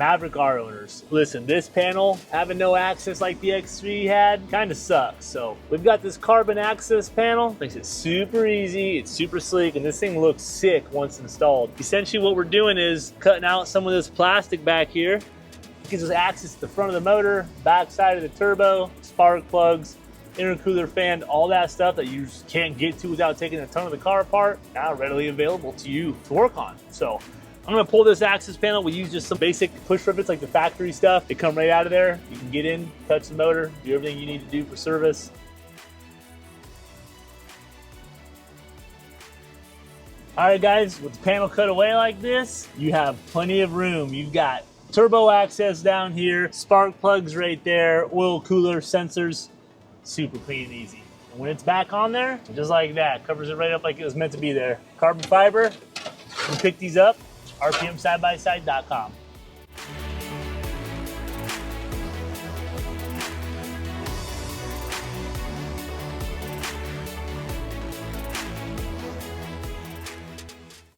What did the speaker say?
Maverick R owners, listen, this panel, having no access like the X3 had, kind of sucks. So we've got this carbon access panel, makes it super easy, it's super sleek, and this thing looks sick once installed. Essentially what we're doing is cutting out some of this plastic back here. It gives us access to the front of the motor, back side of the turbo, spark plugs, intercooler fan, all that stuff that you just can't get to without taking a ton of the car apart, now readily available to you to work on. So I'm gonna pull this access panel. We use just some basic push rivets like the factory stuff. They come right out of there. You can get in, touch the motor, do everything you need to do for service. All right guys, with the panel cut away like this, you have plenty of room. You've got turbo access down here, spark plugs right there, oil cooler, sensors, super clean and easy. And when it's back on there, just like that, covers it right up like it was meant to be there. Carbon fiber, you can pick these up, rpmsidebyside.com.